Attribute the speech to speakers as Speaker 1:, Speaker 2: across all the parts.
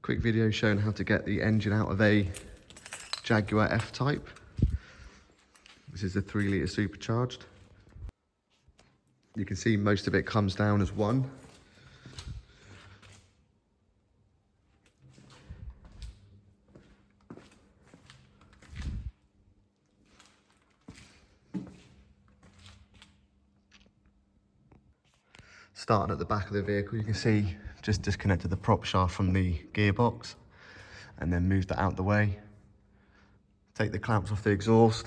Speaker 1: Quick video showing how to get the engine out of a Jaguar F-Type. This is the 3 litre supercharged. You can see most of it comes down as one. Starting at the back of the vehicle, you can see just disconnected the prop shaft from the gearbox and then moved that out the way. Take the clamps off the exhaust,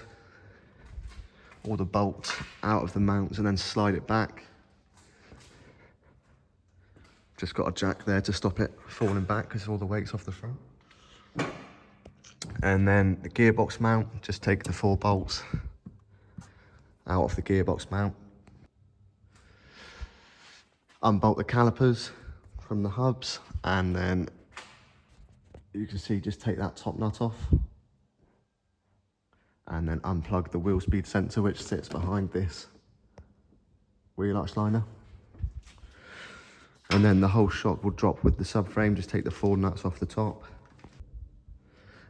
Speaker 1: all the bolts out of the mounts and then slide it back. Just got a jack there to stop it falling back because all the weight's off the front. And then the gearbox mount, just take the 4 bolts out of the gearbox mount. Unbolt the calipers from the hubs, and then you can see just take that top nut off and then unplug the wheel speed sensor which sits behind this wheel arch liner. And then the whole shock will drop with the subframe. Just take the 4 nuts off the top.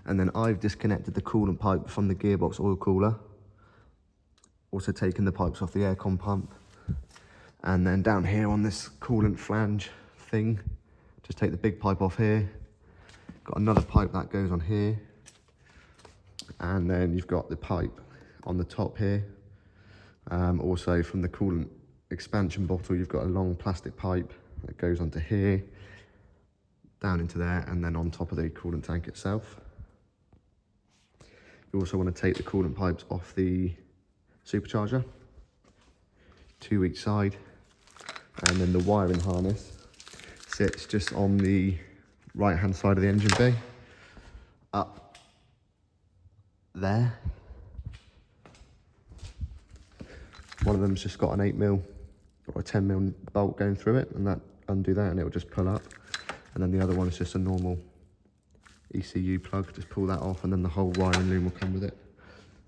Speaker 1: And then I've disconnected the coolant pipe from the gearbox oil cooler. Also taken the pipes off the aircon pump. And then down here on this coolant flange thing, just take the big pipe off here. Got another pipe that goes on here. And then you've got the pipe on the top here. Also from the coolant expansion bottle, you've got a long plastic pipe that goes onto here, down into there, and then on top of the coolant tank itself. You also want to take the coolant pipes off the supercharger, 2 each side. And then the wiring harness sits just on the right hand side of the engine bay, up there. One of them's just got an 8mm or a 10mm bolt going through it, and that undo that and it will just pull up. And then the other one is just a normal ECU plug, just pull that off, and then the whole wiring loom will come with it.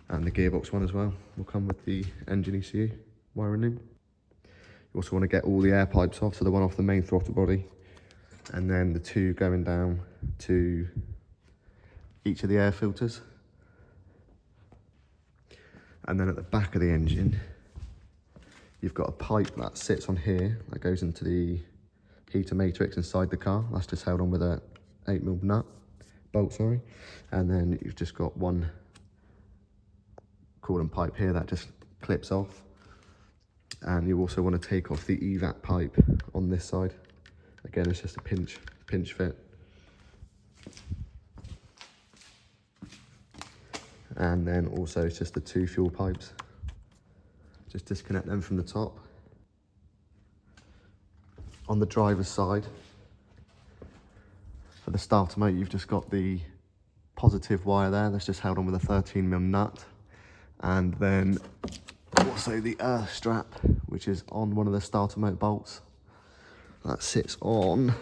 Speaker 1: And the gearbox one as well will come with the engine ECU wiring loom. You also want to get all the air pipes off, so the one off the main throttle body, and then the 2 going down to each of the air filters. And then at the back of the engine, you've got a pipe that sits on here that goes into the heater matrix inside the car. That's just held on with a 8mm nut, bolt, sorry. And then you've just got one coolant pipe here that just clips off. And you also want to take off the EVAP pipe on this side. Again, it's just a pinch fit. And then also it's just the 2 fuel pipes. Just disconnect them from the top. On the driver's side, for the starter motor, you've just got the positive wire there that's just held on with a 13mm nut. And then also the earth strap, which is on one of the starter motor bolts. That sits on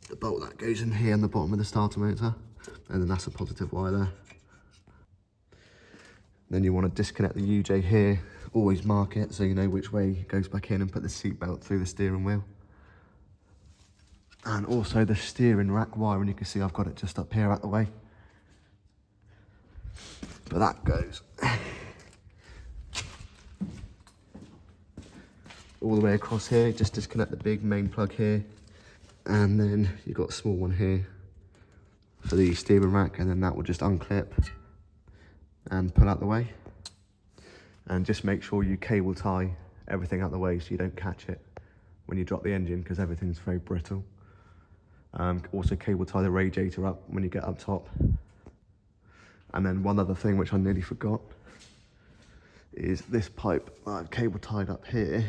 Speaker 1: the bolt that goes in here on the bottom of the starter motor. And then that's a positive wire there. Then you want to disconnect the UJ here. Always mark it so you know which way it goes back in, and put the seat belt through the steering wheel. And also the steering rack wiring, you can see I've got it just up here out the way. But that goes all the way across here. Just disconnect the big main plug here, and then you've got a small one here for the steering rack, and then that will just unclip and pull out the way. And just make sure you cable tie everything out the way so you don't catch it when you drop the engine, because everything's very brittle. Also cable tie the radiator up when you get up top. And then one other thing which I nearly forgot is this pipe that I've cable tied up here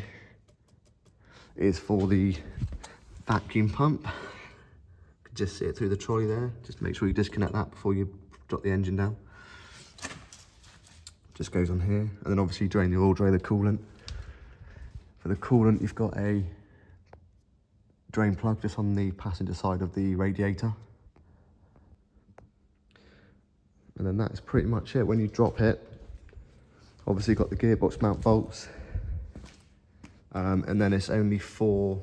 Speaker 1: is for the vacuum pump. You can just see it through the trolley there. Just make sure you disconnect that before you drop the engine down. Just goes on here. And then obviously drain the oil, drain the coolant. For the coolant, you've got a drain plug just on the passenger side of the radiator. And then that's pretty much it. When you drop it, obviously got the gearbox mount bolts, and then it's only 4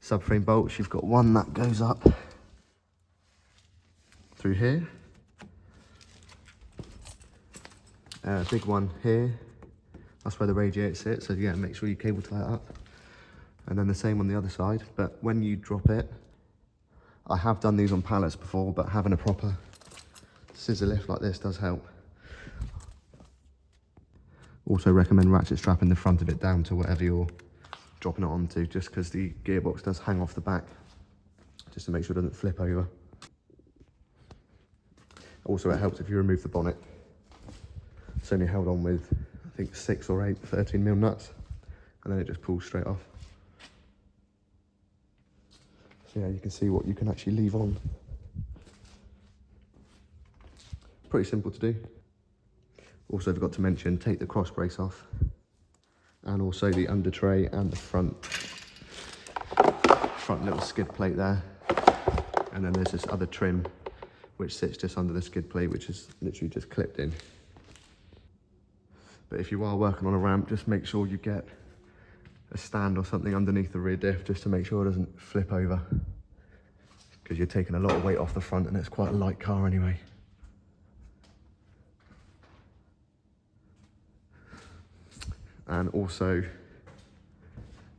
Speaker 1: subframe bolts. You've got one that goes up through here, a big one here, that's where the radiator sits, so yeah, make sure you cable tie it up. And then the same on the other side, but when you drop it, I have done these on pallets before, but having a proper scissor lift like this does help. Also recommend ratchet strapping the front of it down to whatever you're dropping it onto, just because the gearbox does hang off the back, just to make sure it doesn't flip over. Also, it helps if you remove the bonnet. It's only held on with, I think, 6 or 8 13mm nuts, and then it just pulls straight off. So yeah, you can see what you can actually leave on. Pretty simple to do. Also, forgot to mention, take the cross brace off, and also the under tray and the front little skid plate there. And then there's this other trim which sits just under the skid plate, which is literally just clipped in. But if you are working on a ramp, just make sure you get a stand or something underneath the rear diff, just to make sure it doesn't flip over, because you're taking a lot of weight off the front and it's quite a light car anyway. And also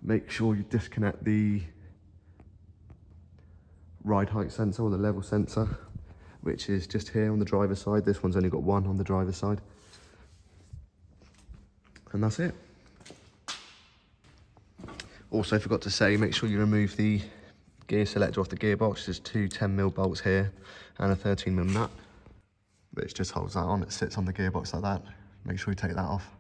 Speaker 1: make sure you disconnect the ride height sensor or the level sensor, which is just here on the driver's side. This one's only got one on the driver's side. And that's it. Also forgot to say, make sure you remove the gear selector off the gearbox. There's 2 10mm bolts here and a 13mm nut, which just holds that on. It sits on the gearbox like that. Make sure you take that off.